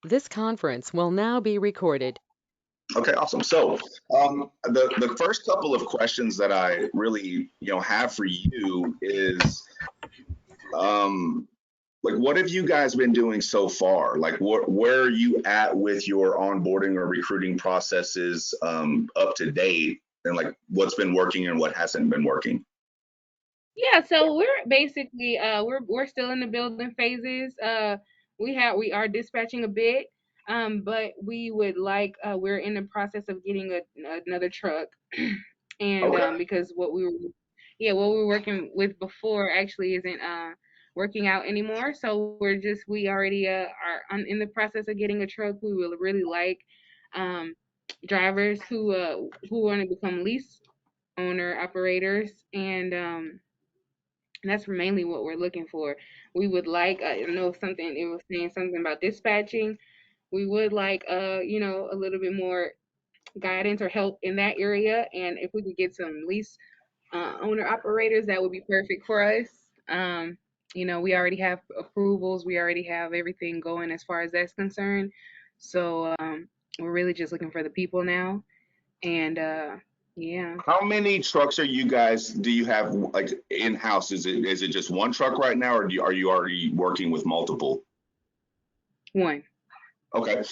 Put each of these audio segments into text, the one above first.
This conference will now be recorded. Okay, awesome. So, the first couple of questions that I really, have for you is, um, like, what have you guys been doing so far? Like, where are you at with your onboarding or recruiting processes, up to date, and like what's been working and what hasn't been working? Yeah, so we're basically we're still in the building phases. We are dispatching a bit, but we would like we're in the process of getting another truck, and Okay. because what we were working with before actually isn't working out anymore. So we already in the process of getting a truck. We will really like um drivers who want to become lease owner operators, and that's mainly what we're looking for. We would like, I know something, it was saying something about dispatching. We would like, a little bit more guidance or help in that area. And if we could get some lease owner operators, that would be perfect for us. We already have approvals, we already have everything going as far as that's concerned. So we're really just looking for the people now. And yeah. How many trucks do you have like in house? Is it just one truck right now, or are you already working with multiple? One. Okay.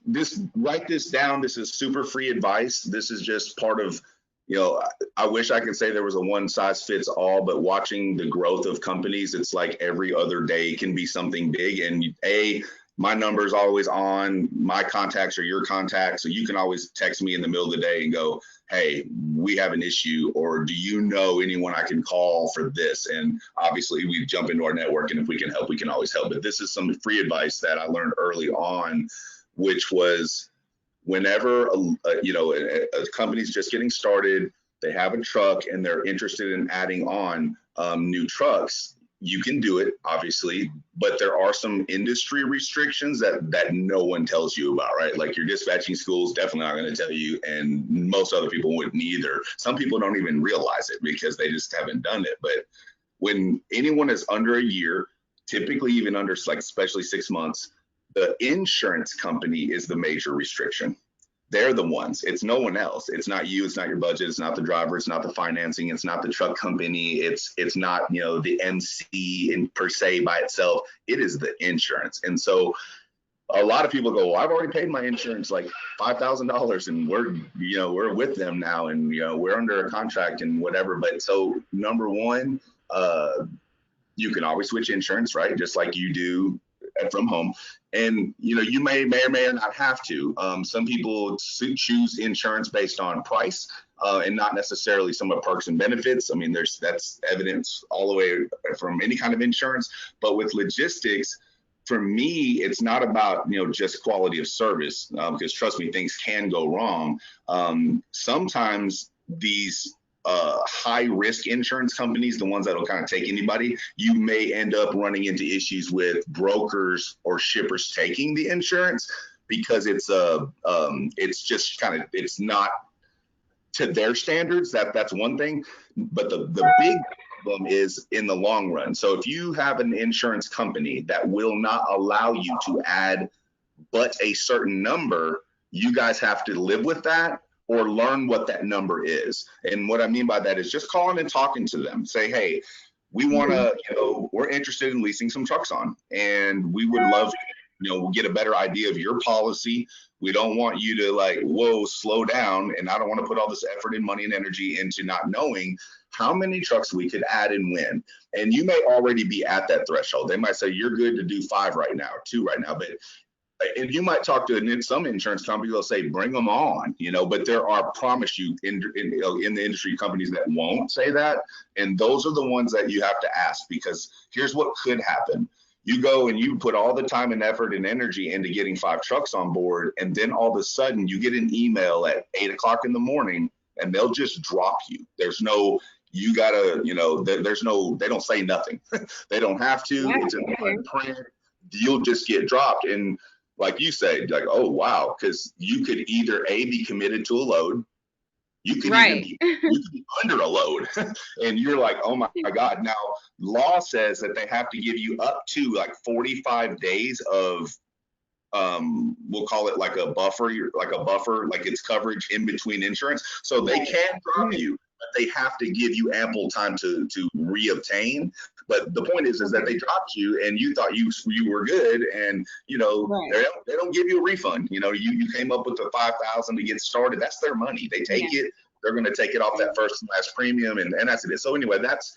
This Write this down. This is super free advice. This is just part of, I wish I could say there was a one size fits all, but watching the growth of companies, it's like every other day can be something big. And my number is always on. My contacts are your contacts. So you can always text me in the middle of the day and go, hey, we have an issue, or do you know anyone I can call for this? And obviously, we jump into our network, and if we can help, we can always help. But this is some free advice that I learned early on, which was whenever a company's just getting started, they have a truck and they're interested in adding on new trucks. You can do it, obviously, but there are some industry restrictions that no one tells you about, right? Like your dispatching school is definitely not going to tell you, and most other people wouldn't either. Some people don't even realize it because they just haven't done it. But when anyone is under a year, typically even under like especially 6 months, the insurance company is the major restriction. They're the ones. It's no one else. It's not you. It's not your budget. It's not the driver. It's not the financing. It's not the truck company. It's not the MC in per se by itself. It is the insurance. And so a lot of people go, well, I've already paid my insurance like $5,000, and we're with them now, and we're under a contract and whatever. But so number one, uh, you can always switch insurance, right? Just like you do from home. And you may or may not have to. Some people choose insurance based on price, and not necessarily some of perks and benefits. I mean, that's evidence all the way from any kind of insurance. But with logistics, for me, it's not about just quality of service, because trust me, things can go wrong. Sometimes these high risk insurance companies, the ones that'll kind of take anybody, you may end up running into issues with brokers or shippers taking the insurance because it's just kind of, it's not to their standards. That's one thing, but the big problem is in the long run. So if you have an insurance company that will not allow you to add but a certain number, you guys have to live with that or learn what that number is. And what I mean by that is just calling and talking to them. Say, hey, we want Mhm. to, we're interested in leasing some trucks on, and we would love, we'll get a better idea of your policy. We don't want you to like, whoa, slow down. And I don't want to put all this effort and money and energy into not knowing how many trucks we could add and when. And you may already be at that threshold. They might say you're good to do 5 right now, 2 right now, but and you might talk to some insurance companies, they'll say bring them on, but there are, promise you, in the industry, companies that won't say that, and those are the ones that you have to ask, because here's what could happen. You go and you put all the time and effort and energy into getting 5 trucks on board, and then all of a sudden you get an email at 8 o'clock in the morning, and they'll just drop you. There's no, you gotta, there's no, they don't say nothing. They don't have to. Wow. It's in Okay. print. You'll just get dropped. And like you say, like, oh wow, because you could either be committed to a load, you could even Right. be you could be under a load, and you're like, oh my god. Now, law says that they have to give you up to like 45 days of we'll call it like a buffer, like it's coverage in between insurance. So they can drop you, but they have to give you ample time to reobtain. But the point is that they dropped you and you thought you were good, and they don't give you a refund. You came up with the 5,000 to get started. That's their money. They take it. They're going to take it off that first and last premium, and that's it. So anyway, that's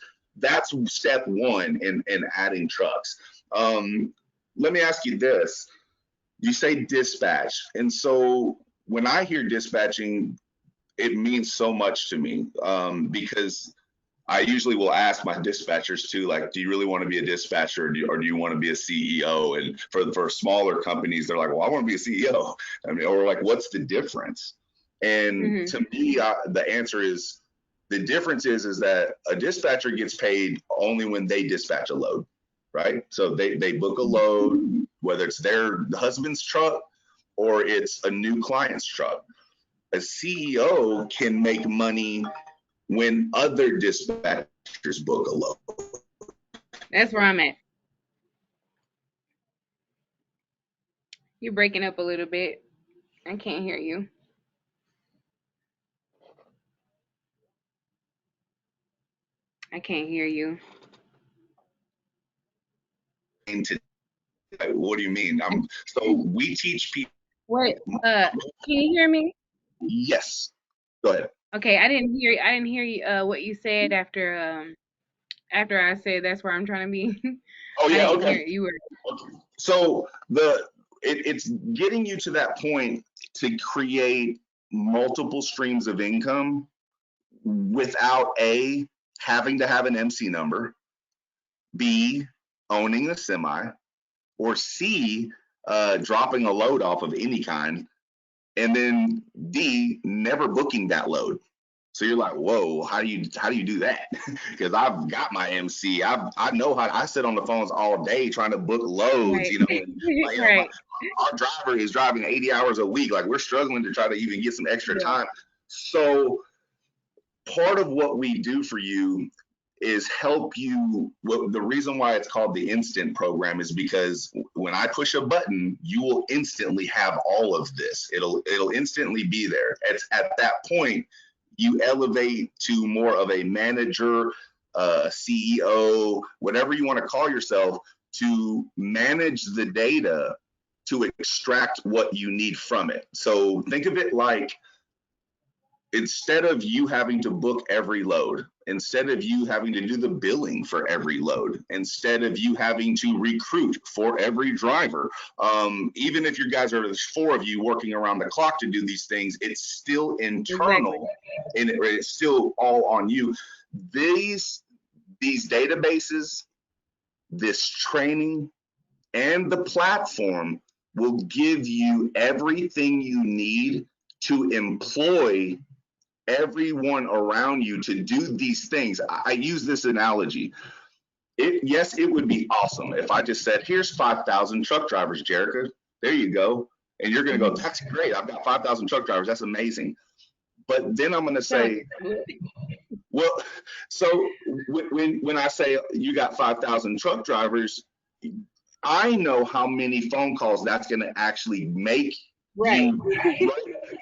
step one in adding trucks. Let me ask you this. You say dispatch. And so when I hear dispatching, it means so much to me, because I usually will ask my dispatchers too, like, do you really want to be a dispatcher, or do you want to be a CEO? And for smaller companies, they're like, well, I want to be a CEO. I mean, or like, what's the difference? And to me, the answer is, the difference is that a dispatcher gets paid only when they dispatch a load, right? So they book a load, whether it's their husband's truck or it's a new client's truck. A CEO can make money when other dispatchers book a load. That's where I'm at. You're breaking up a little bit. I can't hear you. I can't hear you. What do you mean? So we teach people. Wait, can you hear me? Yes. Go ahead. Okay, I didn't hear you what you said after I said that's where I'm trying to be. Oh yeah, I didn't okay. hear you were. Okay. So it's getting you to that point to create multiple streams of income without A, having to have an MC number, B, owning a semi, or C, dropping a load off of any kind, and then D, never booking that load. So you're like, whoa, how do you do that? Because I've got my MC. I know how. I sit on the phones all day trying to book loads. Right. Right. Our driver is driving 80 hours a week. Like, we're struggling to try to even get some extra time. So part of what we do for you is help you. The reason why it's called the instant program is because when I push a button, you will instantly have all of this. It'll instantly be there. At that point, you elevate to more of a manager, CEO, whatever you want to call yourself, to manage the data to extract what you need from it. So think of it like, instead of you having to book every load, instead of you having to do the billing for every load, instead of you having to recruit for every driver, even if you guys are, there's 4 of you working around the clock to do these things, it's still internal. Exactly. And it's still all on you. These databases, this training, and the platform will give you everything you need to employ everyone around you to do these things. I use this analogy. Yes, it would be awesome if I just said, here's 5,000 truck drivers, Jerica. There you go. And you're going to go, that's great. I've got 5,000 truck drivers. That's amazing. But then I'm going to say, well, so when I say you got 5,000 truck drivers, I know how many phone calls that's going to actually make. Right. Right.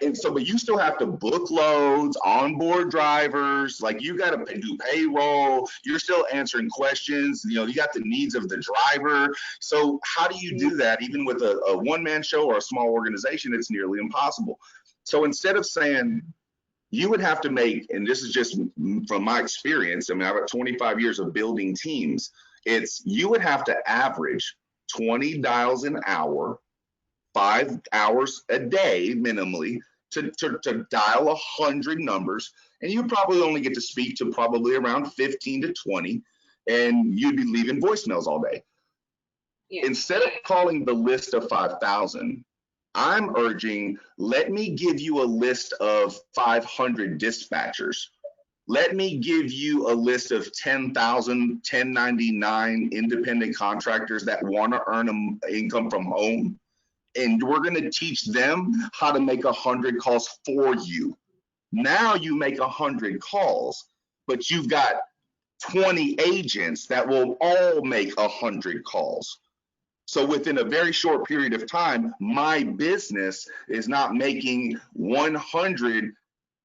And so, but you still have to book loads, onboard drivers, like you got to do payroll. You're still answering questions. You got the needs of the driver. So how do you do that? Even with a one-man show or a small organization, it's nearly impossible. So instead of saying, you would have to make, and this is just from my experience, I mean, I've got 25 years of building teams. You would have to average 20 dials an hour, 5 hours a day minimally to dial 100 numbers, and you probably only get to speak to probably around 15 to 20, and you'd be leaving voicemails all day. Yeah. Instead of calling the list of 5,000, I'm urging, let me give you a list of 500 dispatchers. Let me give you a list of 10,000 1099 independent contractors that want to earn an income from home. And we're going to teach them how to make 100 calls for you. Now you make 100 calls, but you've got 20 agents that will all make 100 calls. So within a very short period of time, my business is not making 100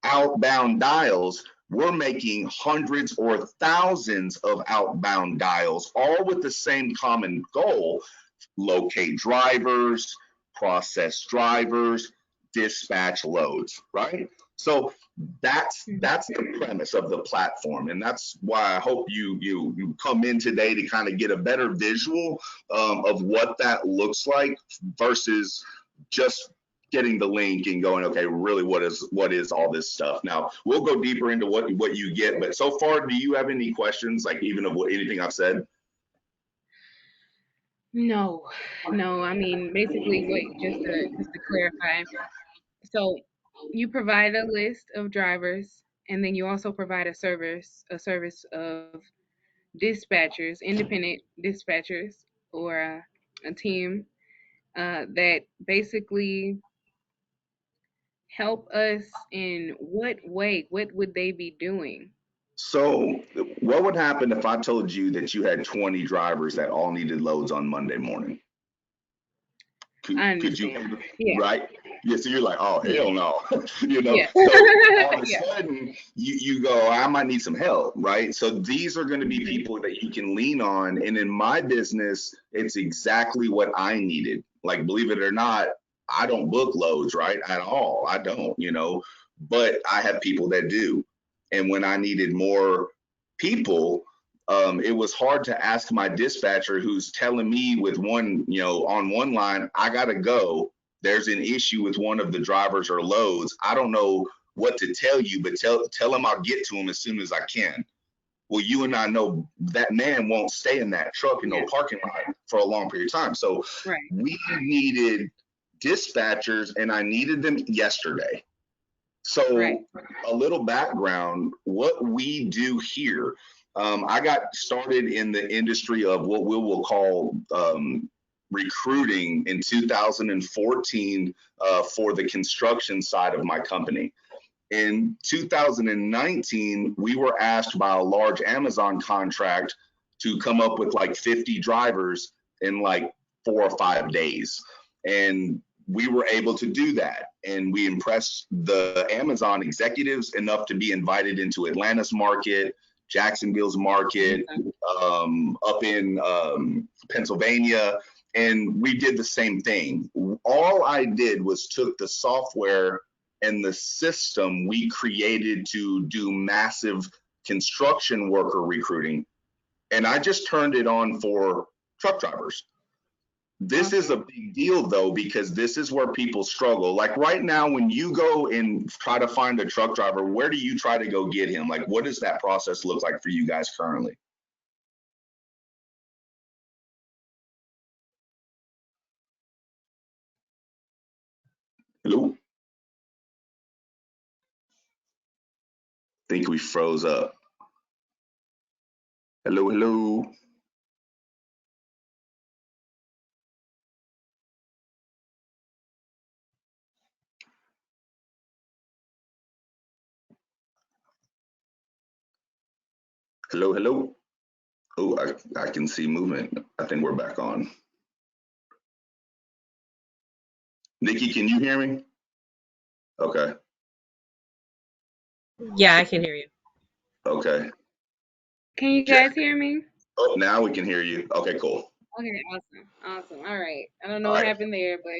outbound dials. We're making hundreds or thousands of outbound dials, all with the same common goal: locate drivers, process drivers, dispatch loads, right? So that's the premise of the platform, and that's why I hope you come in today to kind of get a better visual of what that looks like versus just getting the link and going, okay, really, what is all this stuff? Now we'll go deeper into what you get, but so far, do you have any questions, like even of anything I've said? No, no. I mean, basically, what just to clarify. So you provide a list of drivers, and then you also provide a service of dispatchers, independent dispatchers, or a team that basically help us in what way? What would they be doing? So, what would happen if I told you that you had 20 drivers that all needed loads on Monday morning? I Could you understand. handle, Yeah, right? Yeah, so you're like, oh, yeah, hell no. You know, yeah, so all of a yeah. sudden you go, I might need some help, right? So these are going to be Hmm. people that you can lean on. And in my business, it's exactly what I needed. Like, believe it or not, I don't book loads, right? At all. I don't, but I have people that do. And when I needed more people, it was hard to ask my dispatcher who's telling me with one, on one line, I gotta go. There's an issue with one of the drivers or loads. I don't know what to tell you, but tell him I'll get to him as soon as I can. Well, you and I know that man won't stay in that truck in no Yeah, parking lot for a long period of time. So right. we needed dispatchers, and I needed them yesterday. Right. So, a little background: what we do here. I got started in the industry of what we will call recruiting in 2014 for the construction side of my company. In 2019, we were asked by a large Amazon contract to come up with like 50 drivers in like 4 or 5 days. And we were able to do that. And we impressed the Amazon executives enough to be invited into Atlanta's market, Jacksonville's market, Awesome. up in Pennsylvania. And we did the same thing. All I did was took the software and the system we created to do massive construction worker recruiting, and I just turned it on for truck drivers. This is a Awesome. big deal though, because this is where people struggle. Like right now, when you go and try to find a truck driver, where do you try to go get him? Like, what does that process look like for you guys currently? Hello? Think we froze up. Hello, hello, hello, hello. Oh, I can see movement. I think we're back on. Nikki, can you hear me? Okay. Yeah, I can hear you. Okay. Can you Jack. guys hear me? Oh, now we can hear you. Okay, cool. Okay, awesome. Awesome. All right. I don't know All what right. happened there, but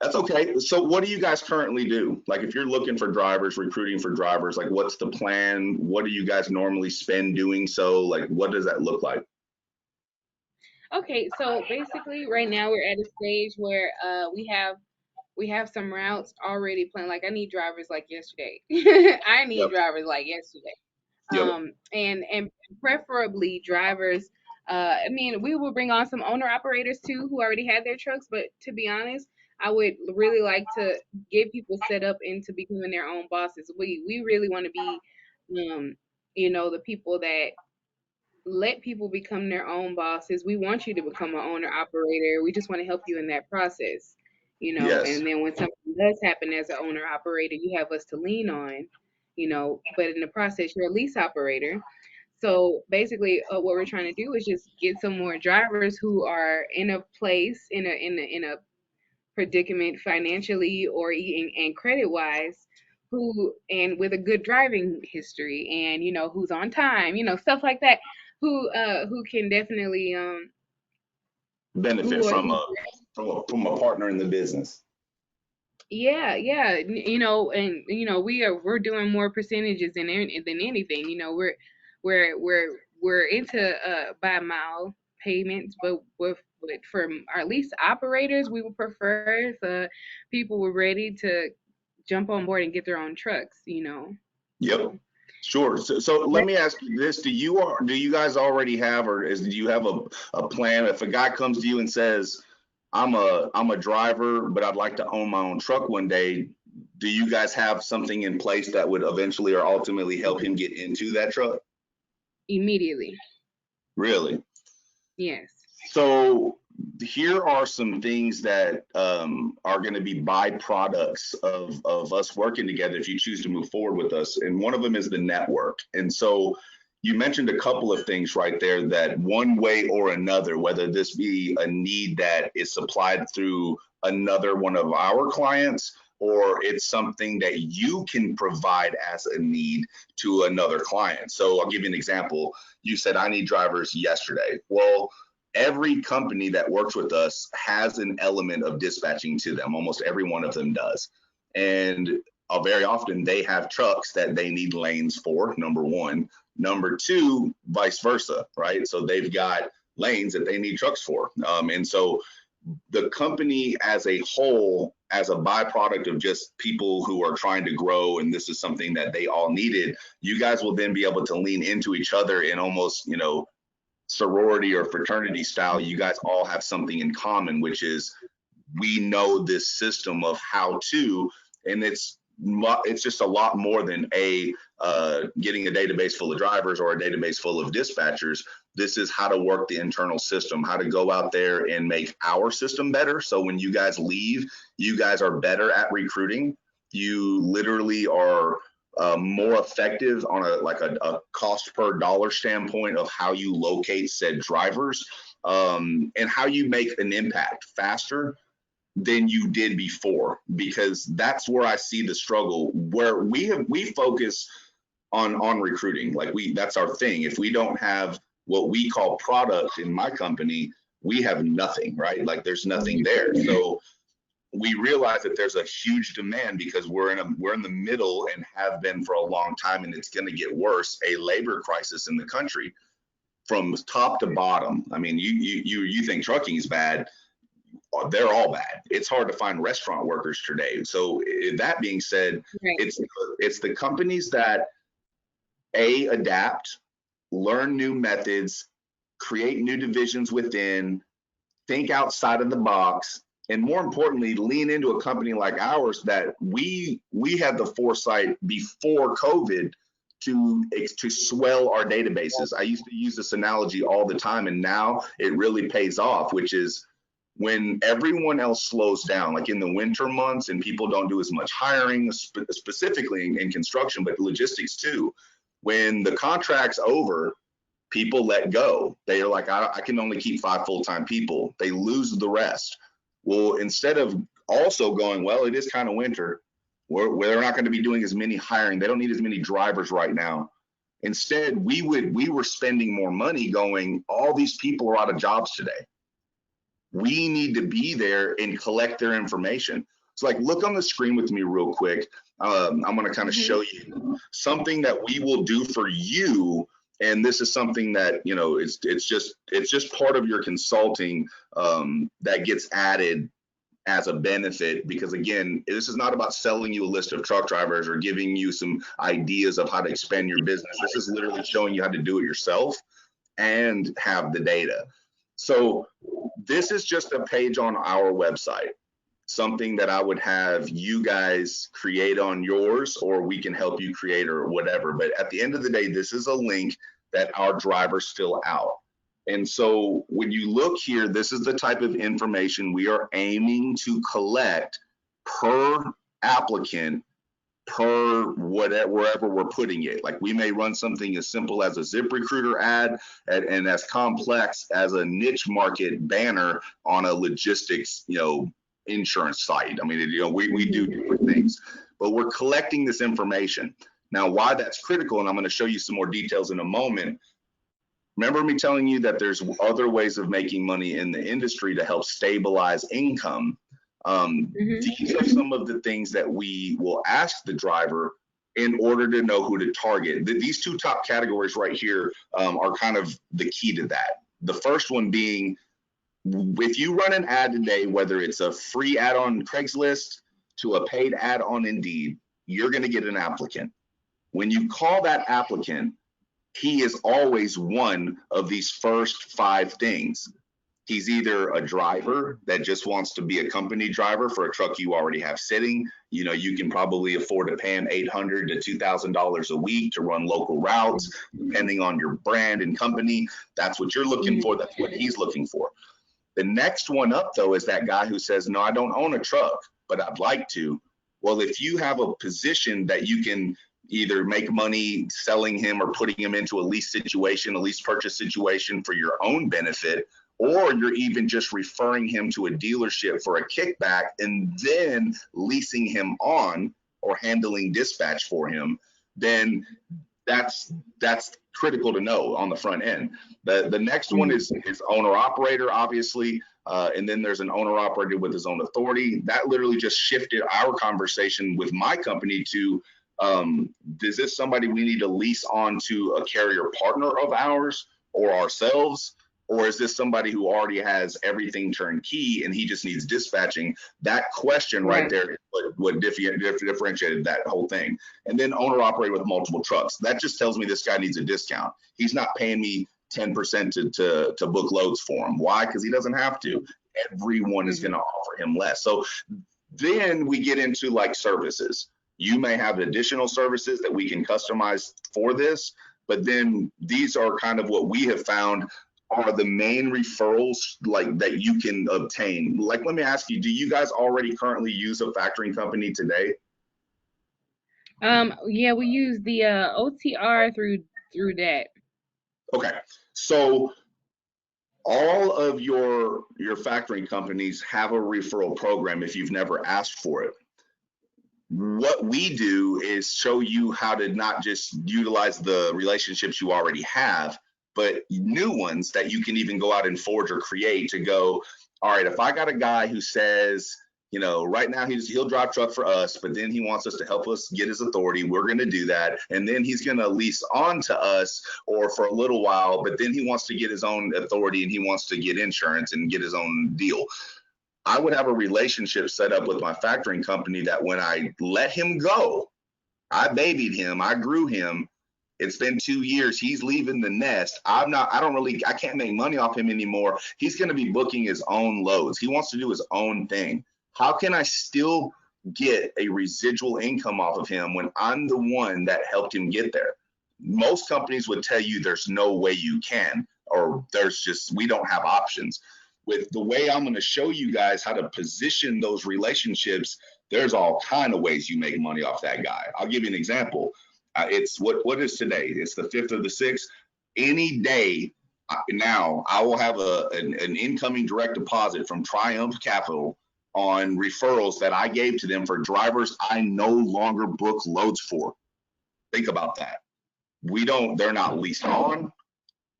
That's okay. So what do you guys currently do? Like if you're looking for drivers, recruiting for drivers, like what's the plan? What do you guys normally spend doing so? Like what does that look like? okay, so basically right now we're at a stage where we have some routes already planned. Like I need drivers like yesterday. I need Yep. drivers like yesterday. Yep. And preferably drivers. I mean, we will bring on some owner operators too who already had their trucks, but to be honest, I would really like to get people set up into becoming their own bosses. We really want to be, um, the people that let people become their own bosses. We want you to become an owner operator. We just want to help you in that process, Yes. and then when something does happen as an owner operator, you have us to lean on, but in the process, you're a lease operator. So basically, what we're trying to do is just get some more drivers who are in a place in a predicament financially or and credit wise, who and with a good driving history, and who's on time, stuff like that, who can definitely Benefit who are from who a partner in the business. Yeah, yeah, and we're doing more percentages than anything. We're into by mile payments, but with for our lease operators, we would prefer if people were ready to jump on board and get their own trucks. Yep. So Sure. So let that me ask you this: do you guys already have, or do you have a plan? If a guy comes to you and says, I'm a driver, but I'd like to own my own truck one day," do you guys have something in place that would eventually or ultimately help him get into that truck? immediately, Really? yes. So here are some things that are going to be byproducts of us working together if you choose to move forward with us. And one of them is the network. And so you mentioned a couple of things right there that one way or another, whether this be a need that is supplied through another one of our clients, or it's something that you can provide as a need to another client. So I'll give you an example. You said, I need drivers yesterday. Well, every company that works with us has an element of dispatching to them. Almost every one of them does. And very often they have trucks that they need lanes for, number one. Number two, vice versa, right? So they've got lanes that they need trucks for. And so the company as a whole, as a byproduct of just people who are trying to grow, and this is something that they all needed, you guys will then be able to lean into each other in almost, sorority or fraternity style. You guys all have something in common, which is we know this system of how to, and it's just a lot more than getting a database full of drivers or a database full of dispatchers. This is how to work the internal system, how to go out there and make our system better. So when you guys leave, you guys are better at recruiting. You literally are more effective on a cost per dollar standpoint of how you locate said drivers, and how you make an impact faster than you did before, because that's where I see the struggle, where we focus on recruiting. Like that's our thing. If we don't have what we call product in my company, we have nothing, right? Like there's nothing there. So we realize that there's a huge demand because we're in the middle and have been for a long time, and it's going to get worse, a labor crisis in the country from top to bottom. I mean, you think trucking is bad, they're all bad. It's hard to find restaurant workers today. So that being said, Right. it's the companies that adapt, learn new methods, create new divisions within, think outside of the box, and more importantly, lean into a company like ours that we had the foresight before COVID to swell our databases. I used to use this analogy all the time, and now it really pays off, which is when everyone else slows down, like in the winter months, and people don't do as much hiring, specifically in construction, but logistics too. When the contract's over, people let go. They are like, I can only keep 5 full-time people. They lose the rest. Well, instead of also going, well, it is kind of winter, we're not going to be doing as many hiring. They don't need as many drivers right now. Instead, we were spending more money going, all these people are out of jobs today. We need to be there and collect their information. So like, look on the screen with me real quick. I'm going to kind of show you something that we will do for you. And this is something that, it's just part of your consulting that gets added as a benefit, because again, this is not about selling you a list of truck drivers or giving you some ideas of how to expand your business. This is literally showing you how to do it yourself and have the data. So this is just a page on our website, something that I would have you guys create on yours, or we can help you create or whatever. But at the end of the day, this is a link that our drivers fill out. And so when you look here, this is the type of information we are aiming to collect per applicant per whatever, wherever we're putting it. Like we may run something as simple as a ZipRecruiter ad and as complex as a niche market banner on a logistics, insurance site. I mean, we do different things, but we're collecting this information. Now, why that's critical, and I'm going to show you some more details in a moment. Remember me telling you that there's other ways of making money in the industry to help stabilize income. These are some of the things that we will ask the driver in order to know who to target. These two top categories right here are kind of the key to that. The first one being, if you run an ad today, whether it's a free ad on Craigslist to a paid ad on Indeed, you're going to get an applicant. When you call that applicant, he is always one of these first 5 things. He's either a driver that just wants to be a company driver for a truck you already have sitting. You can probably afford to pay him $800 to $2,000 a week to run local routes, depending on your brand and company. That's what you're looking for. That's what he's looking for. The next one up, though, is that guy who says, no, I don't own a truck, but I'd like to. Well, if you have a position that you can either make money selling him or putting him into a lease situation, a lease purchase situation for your own benefit, or you're even just referring him to a dealership for a kickback and then leasing him on or handling dispatch for him, then that's critical to know on the front end. The next one is owner operator, obviously, and then there's an owner operator with his own authority. That literally just shifted our conversation with my company to, is this somebody we need to lease on to a carrier partner of ours or ourselves? Or is this somebody who already has everything turnkey and he just needs dispatching? That question right there is what differentiated that whole thing. And then owner operator with multiple trucks. That just tells me this guy needs a discount. He's not paying me 10% to book loads for him. Why? Because he doesn't have to. Everyone is going to offer him less. So then we get into like services. You may have additional services that we can customize for this, but then these are kind of what we have found are the main referrals like that you can obtain. Like, let me ask you, do you guys already currently use a factoring company today? Yeah, we use the OTR through that. Okay, so all of your factoring companies have a referral program if you've never asked for it. What we do is show you how to not just utilize the relationships you already have, but new ones that you can even go out and forge or create to go, all right, if I got a guy who says, right now he'll drive truck for us, but then he wants us to help us get his authority, we're going to do that. And then he's going to lease on to us or for a little while, but then he wants to get his own authority and he wants to get insurance and get his own deal. I would have a relationship set up with my factoring company that when I let him go, I babied him, I grew him. It's been 2 years. He's leaving the nest. I can't make money off him anymore. He's going to be booking his own loads. He wants to do his own thing. How can I still get a residual income off of him when I'm the one that helped him get there? Most companies would tell you there's no way you can, or we don't have options. With the way I'm going to show you guys how to position those relationships, there's all kind of ways you make money off that guy. I'll give you an example. It's what is today? It's the 5th of the 6th. Any day now, I will have an incoming direct deposit from Triumph Capital on referrals that I gave to them for drivers I no longer book loads for. Think about that. They're not leased on,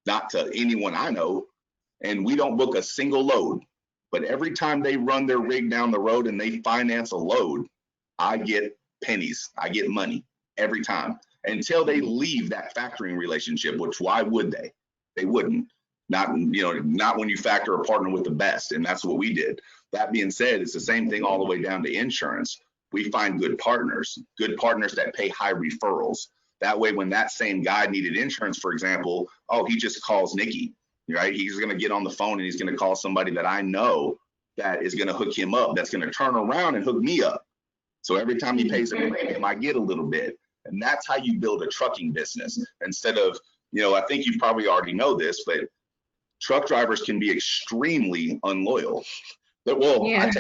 not to anyone I know, and we don't book a single load. But every time they run their rig down the road and they finance a load, I get pennies. I get money every time until they leave that factoring relationship, which why would they? They wouldn't. Not when you factor a partner with the best, and that's what we did. That being said, it's the same thing all the way down to insurance. We find good partners that pay high referrals. That way, when that same guy needed insurance, for example, he just calls Nikki, right? He's going to get on the phone and he's going to call somebody that I know that is going to hook him up, that's going to turn around and hook me up. So every time he pays a premium, I get a little bit. And that's how you build a trucking business instead of, I think you probably already know this, but truck drivers can be extremely unloyal. But I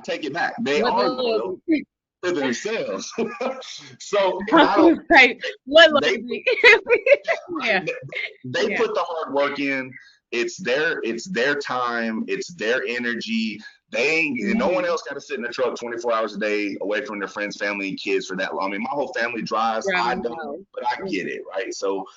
take it back. They are loyal. for themselves. So, and I I don't, was like, what they logic? Yeah, right, they yeah. put the hard work in. It's their time, it's their energy. They ain't, and no one Hmm. else got to sit in the truck 24 hours a day away from their friends, family, and kids for that long. I mean, my whole family drives. I Driving don't, miles. but I get Mhm. it, right? So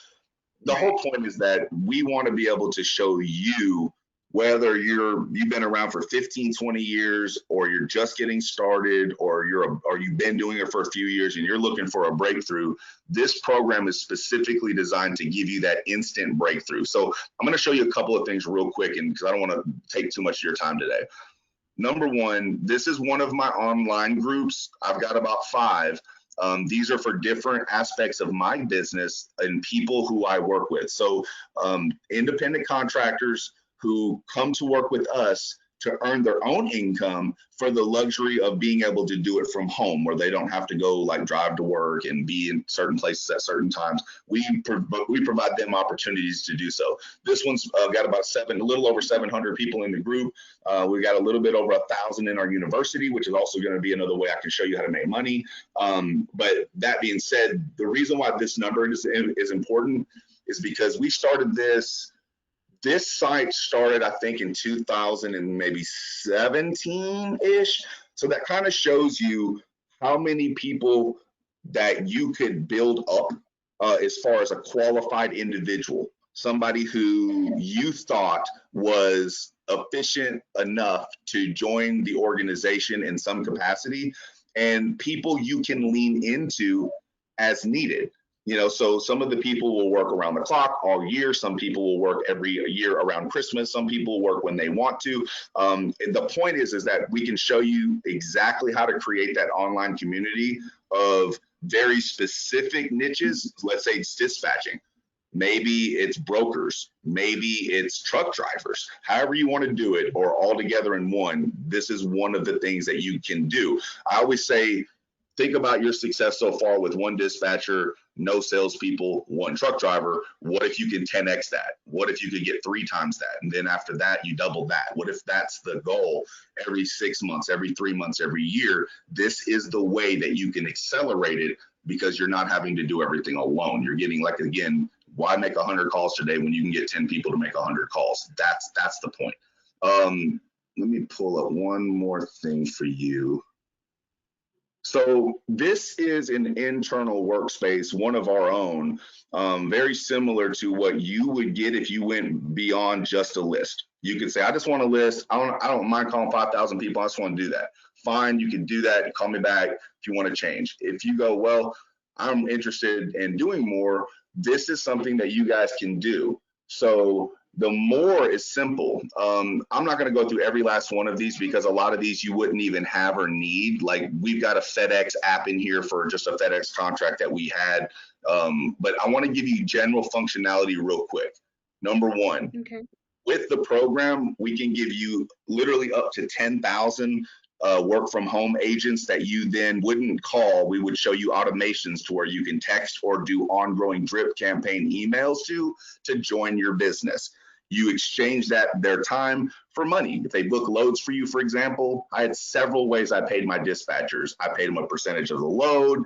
the Right. whole point is that we want to be able to show you, whether you've been around for 15, 20 years, or you're just getting started, or you've been doing it for a few years and you're looking for a breakthrough. This program is specifically designed to give you that instant breakthrough. So I'm going to show you a couple of things real quick, and because I don't want to take too much of your time today. Number one, this is one of my online groups. I've got about five. These are for different aspects of my business and people who I work with. So, independent contractors who come to work with us to earn their own income for the luxury of being able to do it from home, where they don't have to go like drive to work and be in certain places at certain times. We provide them opportunities to do so. This one's got about a little over 700 people in the group. We got a little bit over 1,000 in our university, which is also going to be another way I can show you how to make money. But that being said, the reason why this number is important is because we started this. This site started, I think, in 2000 and maybe 17 ish. So that kind of shows you how many people that you could build up as far as a qualified individual, somebody who you thought was efficient enough to join the organization in some capacity, and people you can lean into as needed. So some of the people will work around the clock all year. Some people will work every year around Christmas. Some people work when they want to. The point is that we can show you exactly how to create that online community of very specific niches. Let's say it's dispatching. Maybe it's brokers. Maybe it's truck drivers. However you want to do it, or all together in one. This is one of the things that you can do. I always say, think about your success so far with one dispatcher, no salespeople, one truck driver. What if you can 10x that? What if you could get 3 times that? And then after that, you double that. What if that's the goal every 6 months, every 3 months, every year? This is the way that you can accelerate it, because you're not having to do everything alone. You're getting, like, again, why make 100 calls today when you can get 10 people to make 100 calls? That's the point. Let me pull up one more thing for you. So this is an internal workspace, one of our own, very similar to what you would get if you went beyond just a list. You could say, I just want a list. I don't mind calling 5,000 people. I just want to do that. Fine, you can do that. Call me back if you want to change. If you go, well, I'm interested in doing more, this is something that you guys can do. So the more is simple. I'm not going to go through every last one of these, because a lot of these you wouldn't even have or need. Like, we've got a FedEx app in here for just a FedEx contract that we had. But I want to give you general functionality real quick. Number one, Okay. with the program, we can give you literally up to 10,000 work from home agents that you then wouldn't call. We would show you automations to where you can text or do ongoing drip campaign emails to join your business. You exchange their time for money. If they book loads for you, for example, I had several ways I paid my dispatchers. I paid them a percentage of the load.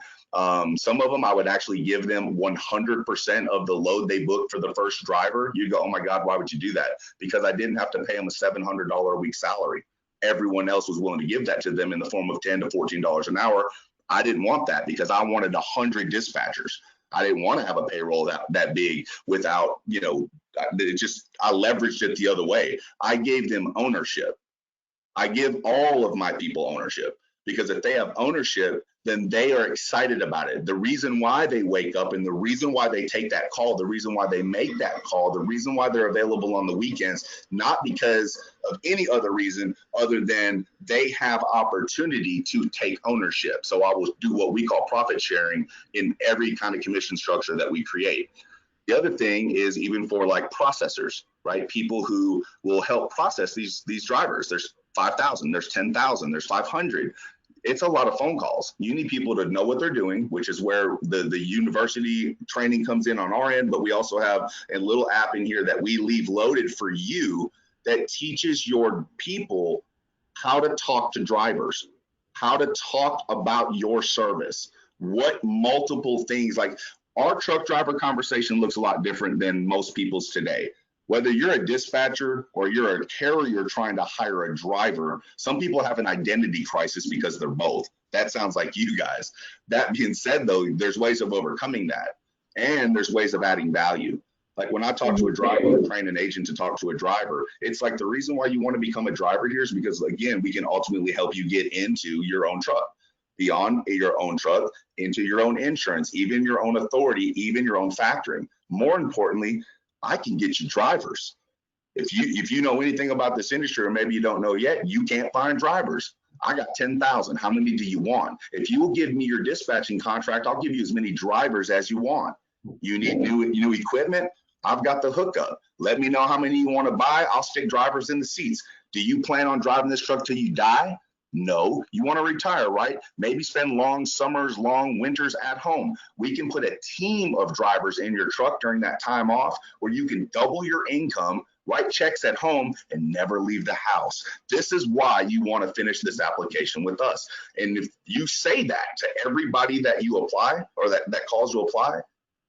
Some of them I would actually give them 100% of the load they booked for the first driver. You go, oh my God, why would you do that? Because I didn't have to pay them a $700 a week salary. Everyone else was willing to give that to them in the form of $10 to $14 an hour. I didn't want that, because I wanted 100 dispatchers. I didn't want to have a payroll that big without, I leveraged it the other way. I gave them ownership. I give all of my people ownership, because if they have ownership, then they are excited about it. The reason why they wake up, and the reason why they take that call, the reason why they make that call, the reason why they're available on the weekends, not because of any other reason other than they have opportunity to take ownership. So I will do what we call profit sharing in every kind of commission structure that we create. The other thing is, even for like processors, right? People who will help process these drivers. There's 5,000, there's 10,000, there's 500. It's a lot of phone calls. You need people to know what they're doing, which is where the university training comes in on our end. But we also have a little app in here that we leave loaded for you that teaches your people how to talk to drivers, how to talk about your service, what multiple things, like our truck driver conversation looks a lot different than most people's today. Whether you're a dispatcher or you're a carrier trying to hire a driver, some people have an identity crisis because they're both. That sounds like you guys. That being said, though, there's ways of overcoming that, and there's ways of adding value. Like when I talk to a driver, train an agent to talk to a driver, it's like the reason why you want to become a driver here is because, again, we can ultimately help you get into your own truck, beyond your own truck, into your own insurance, even your own authority, even your own factoring. More importantly, I can get you drivers. If you know anything about this industry, or maybe you don't know yet, you can't find drivers. I got 10,000. How many do you want? If you will give me your dispatching contract, I'll give you as many drivers as you want. You need new equipment? I've got the hookup. Let me know how many you want to buy. I'll stick drivers in the seats. Do you plan on driving this truck till you die? No. You want to retire, right? Maybe spend long summers, long winters at home. We can put a team of drivers in your truck during that time off where you can double your income, write checks at home, and never leave the house. This is why you want to finish this application with us. And if you say that to everybody that you apply, or that calls to apply,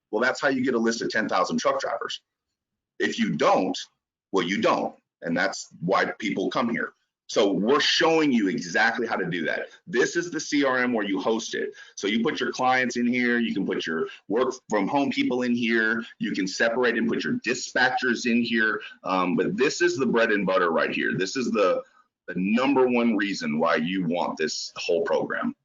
well, that's how you get a list of 10,000 truck drivers. If you don't, well, you don't. And that's why people come here. So we're showing you exactly how to do that. This is the CRM where you host it. So you put your clients in here, you can put your work from home people in here, you can separate and put your dispatchers in here. But this is the bread and butter right here. This is the number one reason why you want this whole program.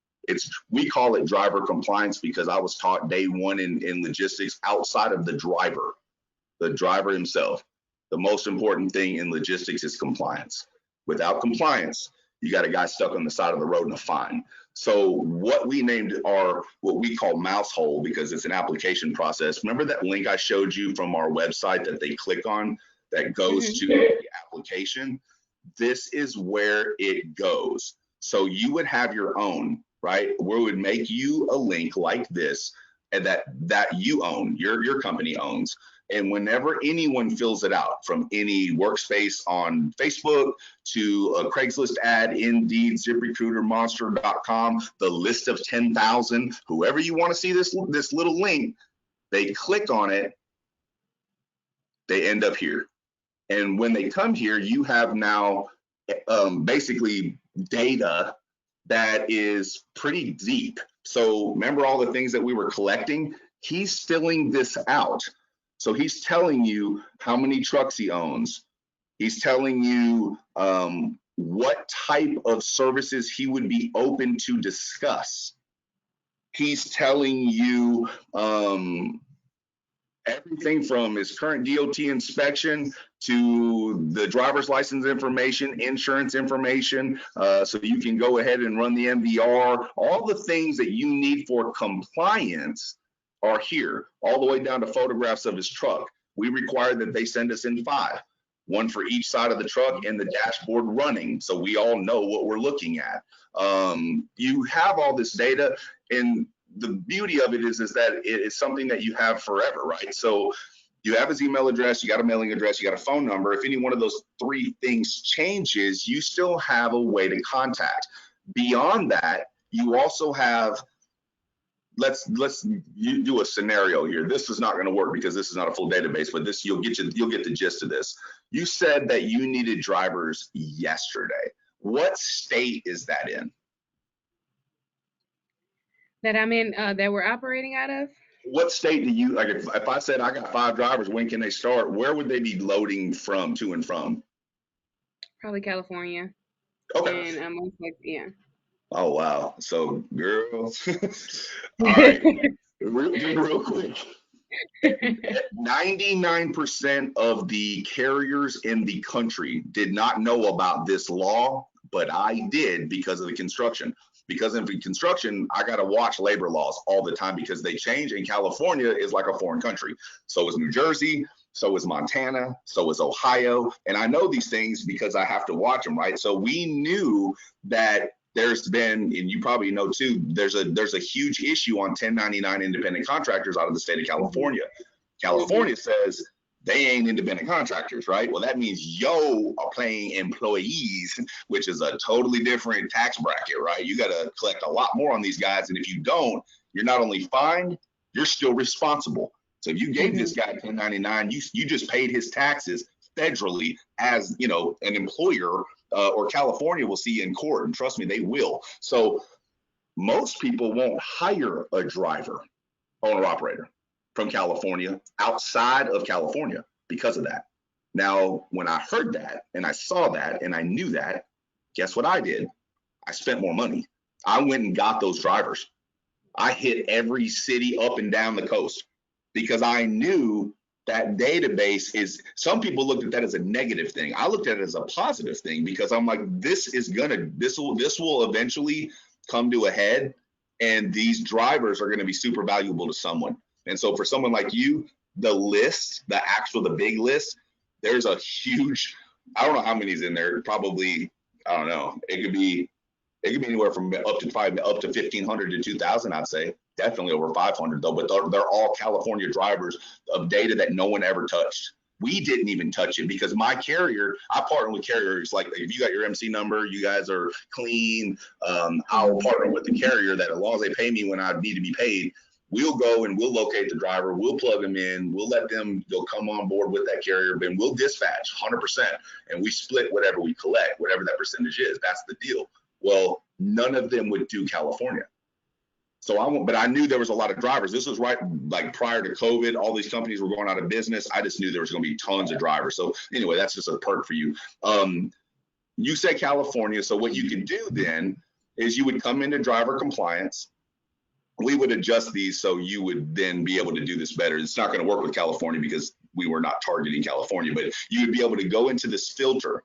We call it driver compliance because I was taught day one in logistics, outside of the driver himself. The most important thing in logistics is compliance. Without compliance, you got a guy stuck on the side of the road in a fine. So what we named are what we call mouse hole, because it's an application process. Remember that link I showed you from our website that they click on that goes to the application? This is where it goes. So you would have your own, right? We would make you a link like this, and that you own, your company owns. And whenever anyone fills it out, from any workspace on Facebook to a Craigslist ad, Indeed, ZipRecruiter, Monster.com, the list of 10,000, whoever you want to see this little link, they click on it, they end up here. And when they come here, you have now basically data that is pretty deep. So remember all the things that we were collecting? He's filling this out. So he's telling you how many trucks he owns. He's telling you what type of services he would be open to discuss. He's telling you everything from his current DOT inspection to the driver's license information, insurance information, so you can go ahead and run the MVR. All the things that you need for compliance are here, all the way down to photographs of his truck. We require that they send us in 5, one for each side of the truck and the dashboard running, so we all know what we're looking at. You have all this data, and the beauty of it is that it is something that you have forever, right? So you have his email address, you got a mailing address, you got a phone number. If any one of those 3 things changes, you still have a way to contact. Beyond that, you also have, let's you do a scenario here. This is not going to work because this is not a full database, but this you'll get the gist of this. You said that you needed drivers yesterday. What state is that in? That I'm in, that we're operating out of? What state do you, like, if I said I got 5 drivers, when can they start? Where would they be loading from, to and from? Probably California. Okay. And most like, yeah. Oh, wow. So, girl. All right. Real quick. 99% of the carriers in the country did not know about this law, but I did because of the construction. Because in construction, I got to watch labor laws all the time because they change, and California is like a foreign country. So is New Jersey, so is Montana, so is Ohio. And I know these things because I have to watch them, right? So we knew that there's been, and you probably know too, there's a huge issue on 1099 independent contractors out of the state of California. California says they ain't independent contractors, right? Well, that means yo are paying employees, which is a totally different tax bracket, right? You got to collect a lot more on these guys. And if you don't, you're not only fined, you're still responsible. So if you gave this guy 1099, you just paid his taxes federally as, you know, an employer, or California will see you in court. And trust me, they will. So most people won't hire a driver, owner operator from California outside of California because of that. Now, when I heard that and I saw that and I knew that, guess what I did? I spent more money. I went and got those drivers. I hit every city up and down the coast because I knew that database is, some people looked at that as a negative thing. I looked at it as a positive thing because I'm like, this will eventually come to a head, and these drivers are going to be super valuable to someone. And so for someone like you, the big list, there's a huge, I don't know how many's in there, probably, I don't know. It could be anywhere from up to 1,500 to 2,000, I'd say. Definitely over 500 though, but they're all California drivers of data that no one ever touched. We didn't even touch it because my carrier, I partner with carriers. Like if you got your MC number, you guys are clean. I'll partner with the carrier that as long as they pay me when I need to be paid, we'll go and we'll locate the driver. We'll plug them in. We'll let them go come on board with that carrier, but we'll dispatch 100%. And we split whatever we collect, whatever that percentage is. That's the deal. Well, none of them would do California. So but I knew there was a lot of drivers. This was right like prior to COVID. All these companies were going out of business. I just knew there was going to be tons of drivers. So anyway, that's just a perk for you. You say California. So what you can do then is you would come into driver compliance. We would adjust these so you would then be able to do this better. It's not going to work with California because we were not targeting California, but you would be able to go into this filter.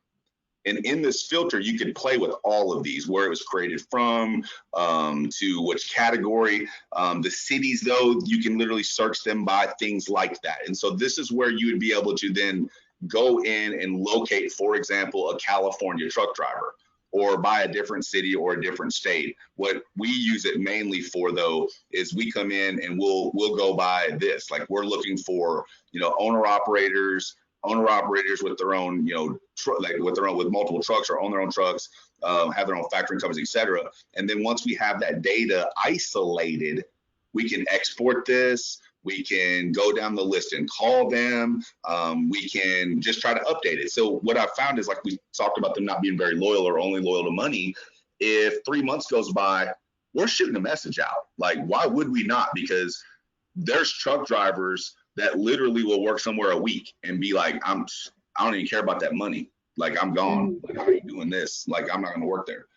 And in this filter, you can play with all of these, where it was created from, to which category. The cities, though, you can literally search them by things like that. And so this is where you would be able to then go in and locate, for example, a California truck driver, or by a different city or a different state. What we use it mainly for, though, is we come in and we'll go by this. Like we're looking for, owner operators with their own, with multiple trucks or own their own trucks, have their own factoring companies, et cetera. And then once we have that data isolated, we can export this. We can go down the list and call them. We can just try to update it. So what I found is, like we talked about them not being very loyal or only loyal to money. If 3 months goes by, we're shooting a message out. Like, why would we not? Because there's truck drivers that literally will work somewhere a week and be like, I don't even care about that money. Like, I'm gone. Like, how are you doing this? Like, I'm not going to work there.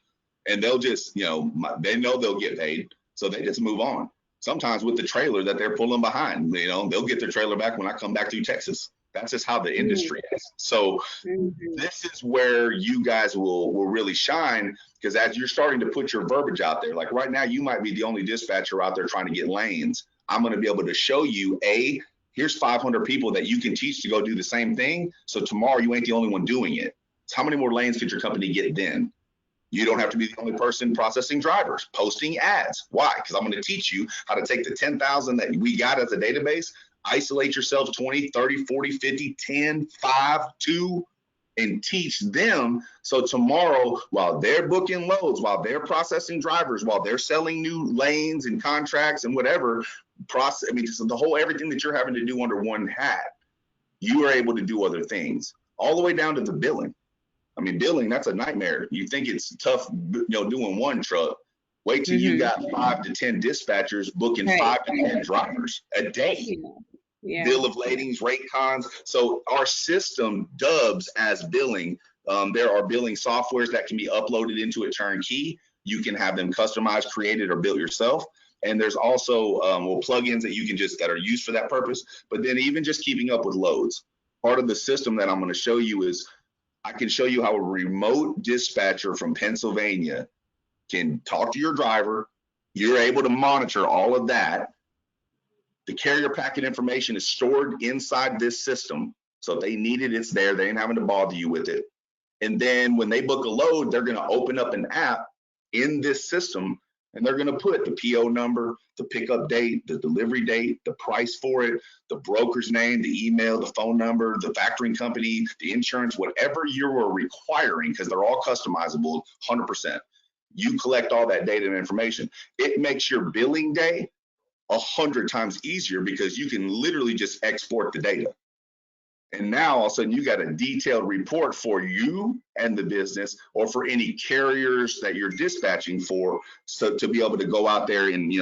And they'll just, they know they'll get paid. So they just move on. Sometimes with the trailer that they're pulling behind, they'll get their trailer back when I come back through Texas. That's just how the industry is. So this is where you guys will really shine, because as you're starting to put your verbiage out there, like right now, you might be the only dispatcher out there trying to get lanes. I'm going to be able to show you, here's 500 people that you can teach to go do the same thing. So tomorrow you ain't the only one doing it. So how many more lanes could your company get then? You don't have to be the only person processing drivers, posting ads. Why? Because I'm going to teach you how to take the 10,000 that we got as a database, isolate yourself 20, 30, 40, 50, 10, 5, 2, and teach them. So tomorrow, while they're booking loads, while they're processing drivers, while they're selling new lanes and contracts and whatever, so the whole everything that you're having to do under one hat, you are able to do other things, all the way down to the billing. Billing, that's a nightmare. You think it's tough, doing one truck. Wait till you got 5 to 10 dispatchers booking 5 to 10 drivers a day. Yeah. Bill of ladings, rate cons. So our system dubs as billing. There are billing softwares that can be uploaded into a Turnkey. You can have them customized, created, or built yourself. And there's also plugins that are used for that purpose. But then even just keeping up with loads. Part of the system that I'm going to show you is, I can show you how a remote dispatcher from Pennsylvania can talk to your driver. You're able to monitor all of that. The carrier packet information is stored inside this system. So if they need it, it's there. They ain't having to bother you with it. And then when they book a load, they're going to open up an app in this system, And they're going to put the PO number, the pickup date, the delivery date, the price for it, the broker's name, the email, the phone number, the factoring company, the insurance, whatever you are requiring, because they're all customizable 100%. You collect all that data and information. It makes your billing day 100 times easier because you can literally just export the data. And now all of a sudden you got a detailed report for you and the business, or for any carriers that you're dispatching for, so to be able to go out there and,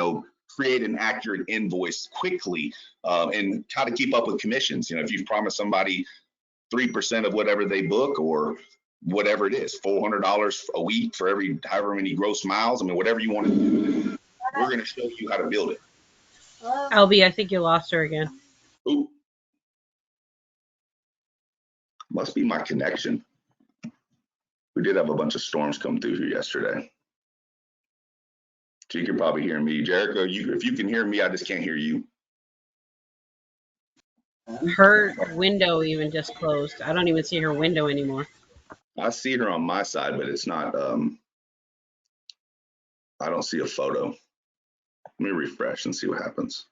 create an accurate invoice quickly, and how to keep up with commissions. If you've promised somebody 3% of whatever they book, or whatever it is, $400 a week for every however many gross miles. I mean, whatever you want to do, we're going to show you how to build it. LB, I think you lost her again. Ooh, must be my connection. We did have a bunch of storms come through here yesterday. So you can probably hear me. Jericho, if you can hear me, I just can't hear you. Her window even just closed. I don't even see her window anymore. I see her on my side, but it's not, I don't see a photo. Let me refresh and see what happens.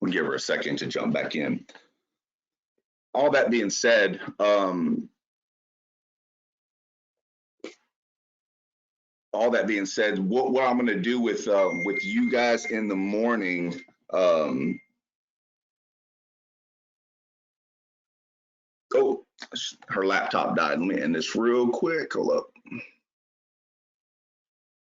We'll give her a second to jump back in. All that being said, what I'm going to do with you guys in the morning, oh, her laptop died. Let me end this real quick. Hold up.